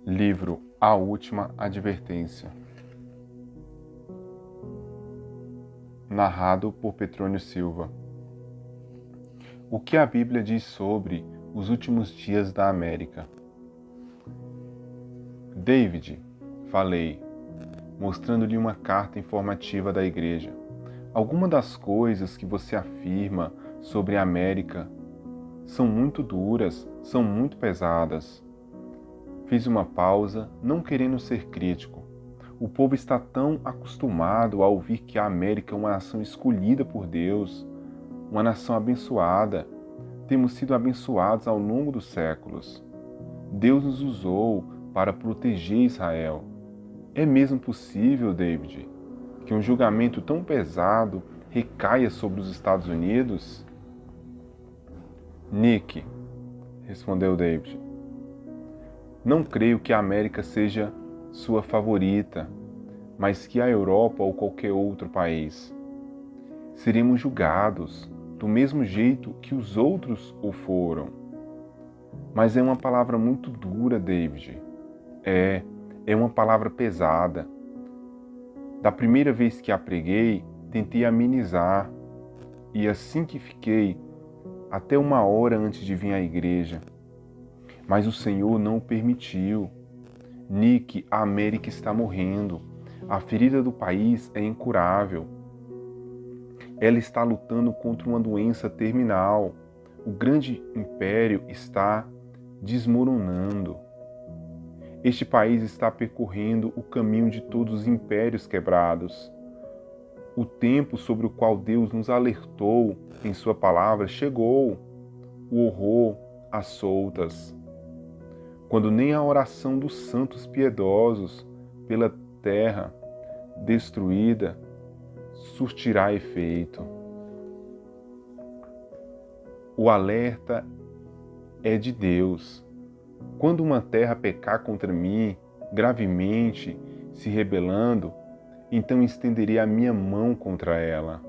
Livro A Última Advertência. Narrado por Petrônio Silva. O que a Bíblia diz sobre os últimos dias da América? David, falei, mostrando-lhe uma carta informativa da igreja. Algumas das coisas que você afirma sobre a América são muito duras, são muito pesadas. Fiz uma pausa, não querendo ser crítico. O povo está tão acostumado a ouvir que a América é uma nação escolhida por Deus, uma nação abençoada. Temos sido abençoados ao longo dos séculos. Deus nos usou para proteger Israel. É mesmo possível, David, que um julgamento tão pesado recaia sobre os Estados Unidos? Nick, respondeu David, não creio que a América seja sua favorita, mas que a Europa ou qualquer outro país. Seremos julgados do mesmo jeito que os outros o foram. Mas é uma palavra muito dura, David. É uma palavra pesada. Da primeira vez que a preguei, tentei amenizar, e assim que fiquei, até 1 hora antes de vir à igreja. Mas o Senhor não o permitiu. Nick, a América está morrendo. A ferida do país é incurável. Ela está lutando contra uma doença terminal. O grande império está desmoronando. Este país está percorrendo o caminho de todos os impérios quebrados. O tempo sobre o qual Deus nos alertou em sua palavra chegou. O horror às soltas. Quando nem a oração dos santos piedosos pela terra destruída surtirá efeito. O alerta é de Deus. Quando uma terra pecar contra mim, gravemente se rebelando, então estenderei a minha mão contra ela,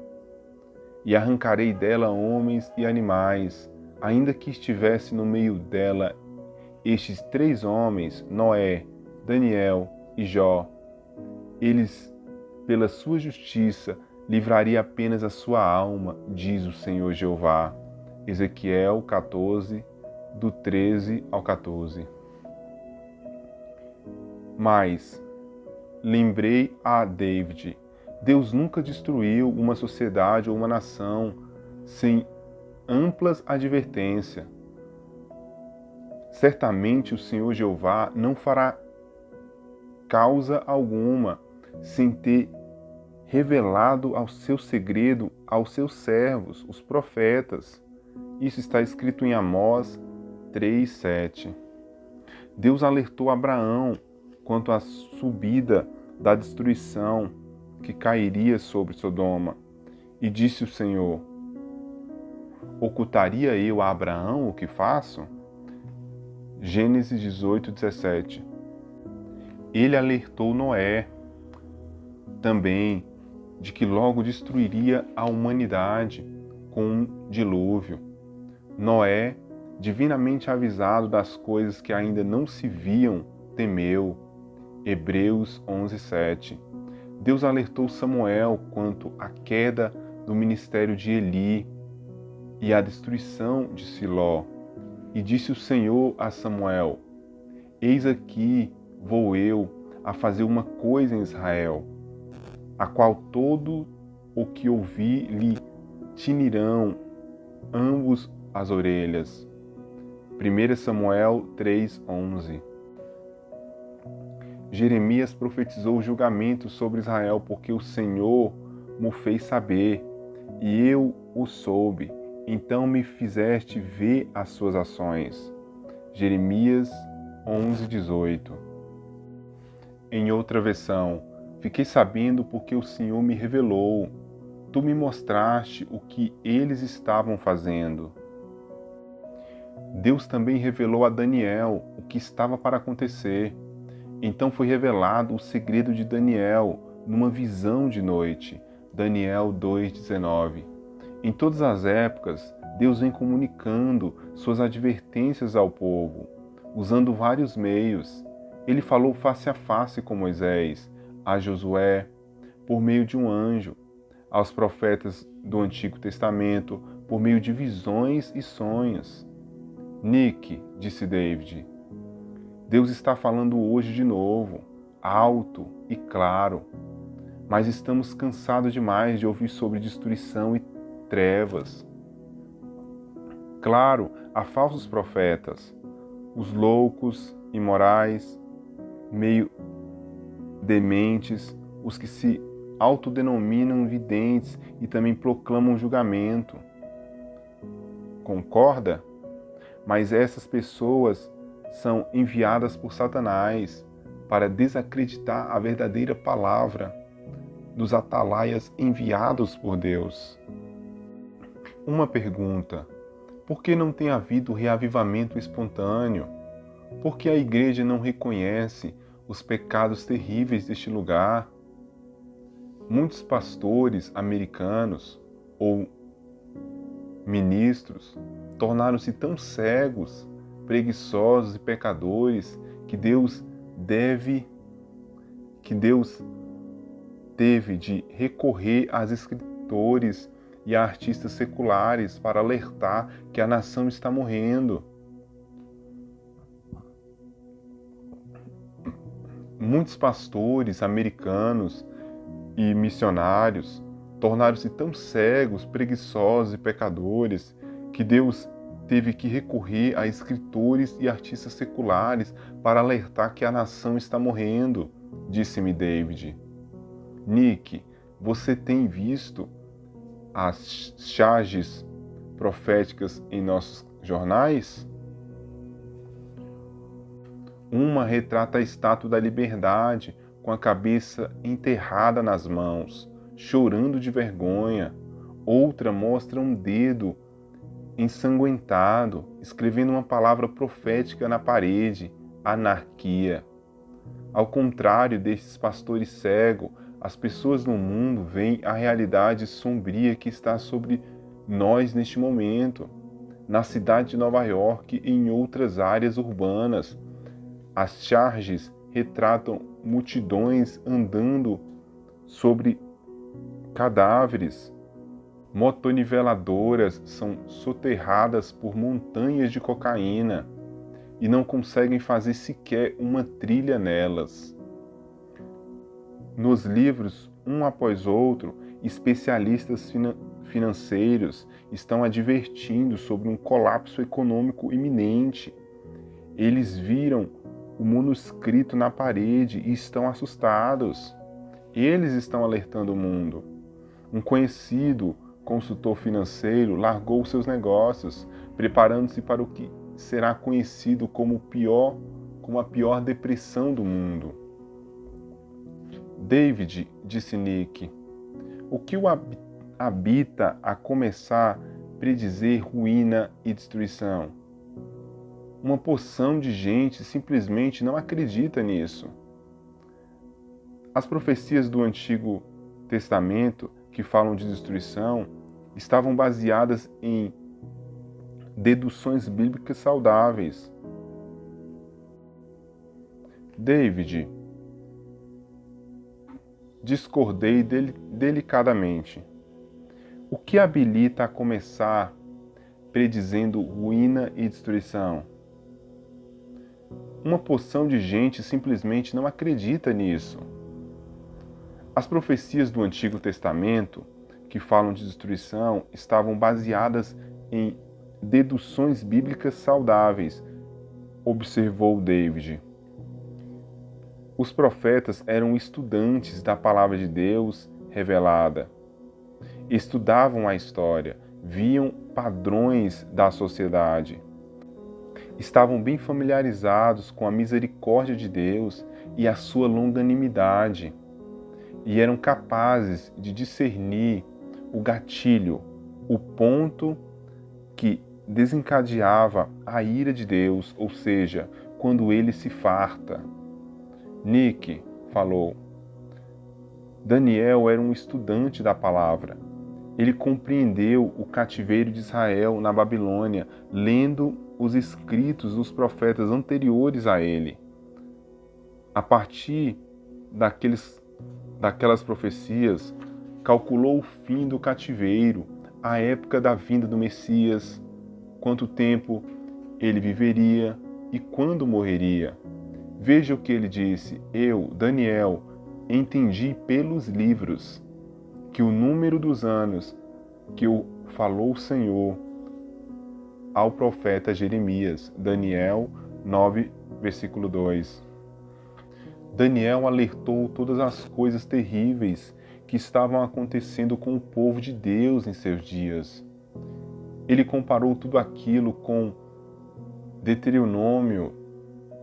e arrancarei dela homens e animais, ainda que estivesse no meio dela estes 3 homens, Noé, Daniel e Jó. Eles, pela sua justiça, livraria apenas a sua alma, diz o Senhor Jeová. Ezequiel 14, do 13 ao 14. Mas lembrei a David, Deus nunca destruiu uma sociedade ou uma nação sem amplas advertências. Certamente o Senhor Jeová não fará causa alguma sem ter revelado ao seu segredo aos seus servos, os profetas. Isso está escrito em Amós 3:7. Deus alertou Abraão quanto à subida da destruição que cairia sobre Sodoma. E disse o Senhor: ocultaria eu a Abraão o que faço? Gênesis 18:17. Ele alertou Noé também de que logo destruiria a humanidade com um dilúvio. Noé, divinamente avisado das coisas que ainda não se viam, temeu. Hebreus 11:7. Deus alertou Samuel quanto à queda do ministério de Eli e à destruição de Siló. E disse o Senhor a Samuel: eis aqui vou eu a fazer uma coisa em Israel, a qual todo o que ouvir lhe tinirão ambos as orelhas. 1 Samuel 3:11. Jeremias profetizou julgamento sobre Israel, porque o Senhor mo fez saber, e eu o soube. Então me fizeste ver as suas ações. Jeremias 11:18. Em outra versão, fiquei sabendo porque o Senhor me revelou. Tu me mostraste o que eles estavam fazendo. Deus também revelou a Daniel o que estava para acontecer. Então foi revelado o segredo de Daniel numa visão de noite. Daniel 2:19. Em todas as épocas, Deus vem comunicando suas advertências ao povo, usando vários meios. Ele falou face a face com Moisés, a Josué, por meio de um anjo, aos profetas do Antigo Testamento, por meio de visões e sonhos. Nick, disse David, Deus está falando hoje de novo, alto e claro, mas estamos cansados demais de ouvir sobre destruição e trevas. Claro, há falsos profetas, os loucos, imorais, meio dementes, os que se autodenominam videntes e também proclamam julgamento. Concorda? Mas essas pessoas são enviadas por Satanás para desacreditar a verdadeira palavra dos atalaias enviados por Deus. Uma pergunta: por que não tem havido reavivamento espontâneo? Por que a igreja não reconhece os pecados terríveis deste lugar? Muitos pastores americanos ou ministros tornaram-se tão cegos, preguiçosos e pecadores que Deus teve de recorrer aos escritores e a artistas seculares para alertar que a nação está morrendo. Muitos pastores americanos e missionários tornaram-se tão cegos, preguiçosos e pecadores que Deus teve que recorrer a escritores e artistas seculares para alertar que a nação está morrendo, disse-me David. Nick, você tem visto as charges proféticas em nossos jornais? Uma retrata a estátua da liberdade com a cabeça enterrada nas mãos, chorando de vergonha. Outra mostra um dedo ensanguentado, escrevendo uma palavra profética na parede: anarquia. Ao contrário destes pastores cegos, as pessoas no mundo veem a realidade sombria que está sobre nós neste momento, na cidade de Nova York e em outras áreas urbanas. As charges retratam multidões andando sobre cadáveres. Motoniveladoras são soterradas por montanhas de cocaína e não conseguem fazer sequer uma trilha nelas. Nos livros, um após outro, especialistas financeiros estão advertindo sobre um colapso econômico iminente. Eles viram o manuscrito na parede e estão assustados. Eles estão alertando o mundo. Um conhecido consultor financeiro largou seus negócios, preparando-se para o que será conhecido como a pior depressão do mundo. David, disse Nick, o que o habita a começar a predizer ruína e destruição? Uma porção de gente simplesmente não acredita nisso. As profecias do Antigo Testamento que falam de destruição estavam baseadas em deduções bíblicas saudáveis. David, discordei delicadamente. O que habilita a começar predizendo ruína e destruição? Uma porção de gente simplesmente não acredita nisso. As profecias do Antigo Testamento que falam de destruição estavam baseadas em deduções bíblicas saudáveis, observou David. Os profetas eram estudantes da palavra de Deus revelada. Estudavam a história, viam padrões da sociedade. Estavam bem familiarizados com a misericórdia de Deus e a sua longanimidade, e eram capazes de discernir o gatilho, o ponto que desencadeava a ira de Deus, ou seja, quando ele se farta. Nick falou. Daniel era um estudante da palavra. Ele compreendeu o cativeiro de Israel na Babilônia, lendo os escritos dos profetas anteriores a ele. A partir daquelas profecias, calculou o fim do cativeiro, a época da vinda do Messias, quanto tempo ele viveria e quando morreria. Veja o que ele disse: eu, Daniel, entendi pelos livros que o número dos anos que o falou o Senhor ao profeta Jeremias. Daniel 9, versículo 2. Daniel alertou todas as coisas terríveis que estavam acontecendo com o povo de Deus em seus dias. Ele comparou tudo aquilo com Deuteronômio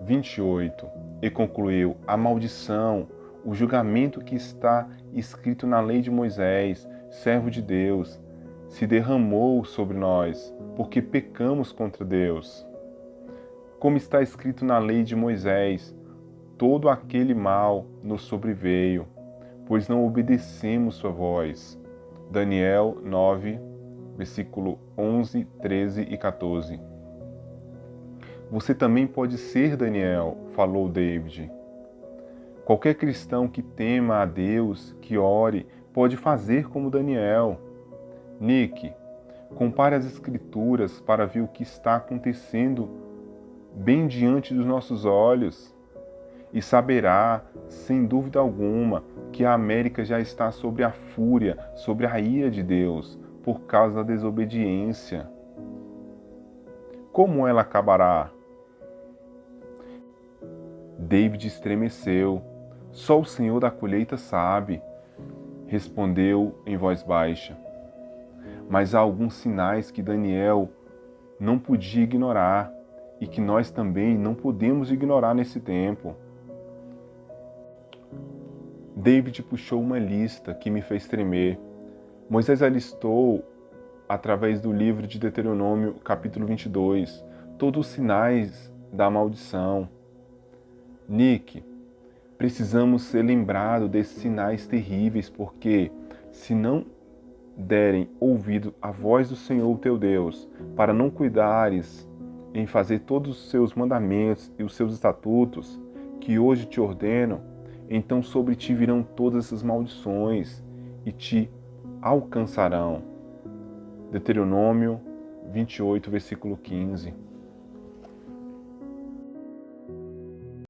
28 e concluiu: a maldição, o julgamento que está escrito na lei de Moisés, servo de Deus, se derramou sobre nós, porque pecamos contra Deus. Como está escrito na lei de Moisés, todo aquele mal nos sobreveio, pois não obedecemos sua voz. Daniel 9, versículo 11, 13 e 14. Você também pode ser Daniel, falou David. Qualquer cristão que tema a Deus, que ore, pode fazer como Daniel. Nick, compare as Escrituras para ver o que está acontecendo bem diante dos nossos olhos e saberá, sem dúvida alguma, que a América já está sobre a fúria, sobre a ira de Deus, por causa da desobediência. Como ela acabará? David estremeceu. Só o Senhor da colheita sabe, respondeu em voz baixa. Mas há alguns sinais que Daniel não podia ignorar e que nós também não podemos ignorar nesse tempo. David puxou uma lista que me fez tremer. Moisés alistou, através do livro de Deuteronômio, capítulo 22, todos os sinais da maldição. Nick, precisamos ser lembrados desses sinais terríveis, porque se não derem ouvido à voz do Senhor teu Deus, para não cuidares em fazer todos os seus mandamentos e os seus estatutos, que hoje te ordeno, então sobre ti virão todas essas maldições e te alcançarão. Deuteronômio 28, versículo 15.